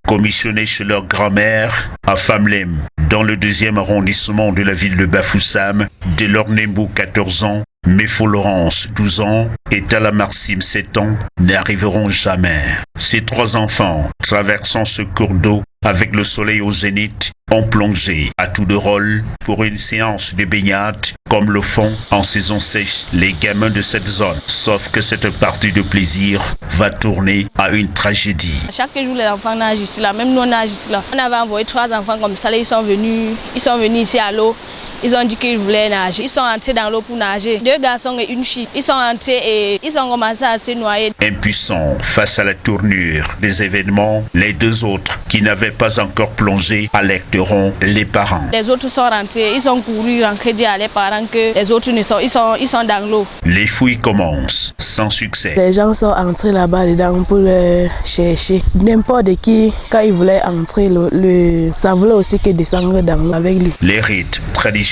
commissionnés chez leur grand-mère à Famlem, dans le 2e arrondissement de la ville de Bafoussam, Delors Nembou, 14 ans, Mefo Laurence, 12 ans, et Tala Marsim, 7 ans, n'arriveront jamais. Ces 3 enfants, traversant ce cours d'eau avec le soleil au zénith, ont plongé à tour de rôle pour une séance de baignade, comme le font en saison sèche les gamins de cette zone. Sauf que cette partie de plaisir va tourner à une tragédie. Chaque jour, les enfants nagent ici, là. Même nous, on nage ici. Là. On avait envoyé 3 enfants comme ça, là, ils sont venus ici à l'eau. Ils ont dit qu'ils voulaient nager. Ils sont entrés dans l'eau pour nager. 2 garçons et une fille. Ils sont entrés et ils ont commencé à se noyer. Impuissants face à la tournure des événements, les 2 autres qui n'avaient pas encore plongé alerteront les parents. Les autres sont rentrés. Ils ont couru, rentré dire à les parents que les autres ils sont dans l'eau. Les fouilles commencent sans succès. Les gens sont entrés là-bas dedans pour le chercher. N'importe qui, quand il voulait entrer, ça voulait aussi qu'il descende dans l'eau avec lui. Les rites traditionnels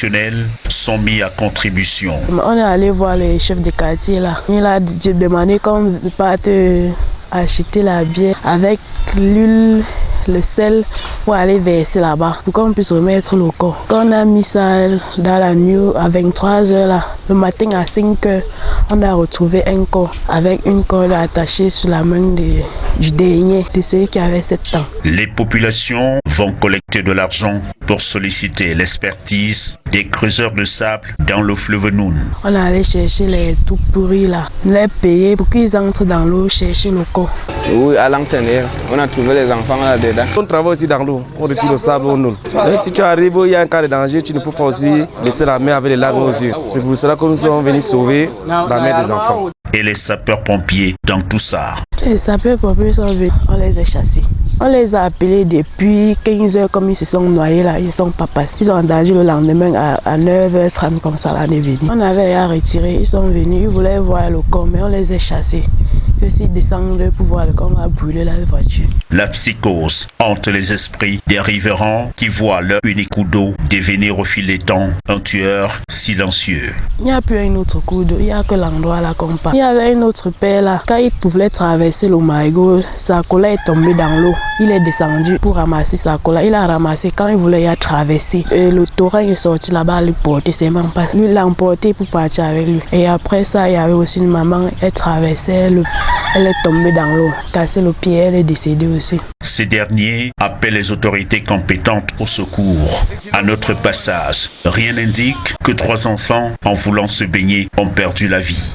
sont mis à contribution. On est allé voir le chef de quartier là. Il a demandé qu'on parte acheter la bière avec l'huile, le sel pour aller verser là-bas pour qu'on puisse remettre le corps. Quand on a mis ça dans la nuit à 23h là, le matin à 5h, on a retrouvé un corps avec une corde attachée sur la main du dernier, de celui qui avait 7 ans. Les populations vont collecter de l'argent pour solliciter l'expertise des creuseurs de sable dans le fleuve Noun. On est allé chercher les tout pourris là, les payer pour qu'ils entrent dans l'eau chercher le corps. Oui, à l'antenne, on a trouvé les enfants là-dedans. On travaille aussi dans l'eau, on retire le sable au Noun. Si tu arrives, il y a un cas de danger, tu ne peux pas aussi laisser la mer avec les larmes aux yeux. C'est pour cela que nous sommes venus sauver la mère des enfants. Et les sapeurs-pompiers dans tout ça. Les sapeurs-pompiers sont venus, on les a chassés. On les a appelés depuis 15h comme ils se sont noyés là, ils ne sont pas passés. Ils ont entendu le lendemain à 9h30 comme ça, là, on est venu. On avait les retirés, ils sont venus, ils voulaient voir le corps, mais on les a chassés. Que s'ils descendent pour voir le corps, on va brûler la voiture. La psychose hante les esprits des riverains qui voient leur unique coup d'eau devenir au fil des temps un tueur silencieux. Il n'y a plus un autre coup d'eau, il n'y a que l'endroit là qu'on parle. Il y avait un autre père là, quand il voulait traverser le Maïgo, sa cola est tombée dans l'eau. Il est descendu pour ramasser sa cola. Il a ramassé quand il voulait y a traverser. Et le torrent est sorti là-bas, lui porter ses mains. Lui l'a emporté pour partir avec lui. Et après ça, il y avait aussi une maman, elle traversait, elle est tombée dans l'eau, cassé le pied, elle est décédée aussi. Ces derniers appellent les autorités compétentes au secours. À notre passage, rien n'indique que 3 enfants, en voulant se baigner, ont perdu la vie.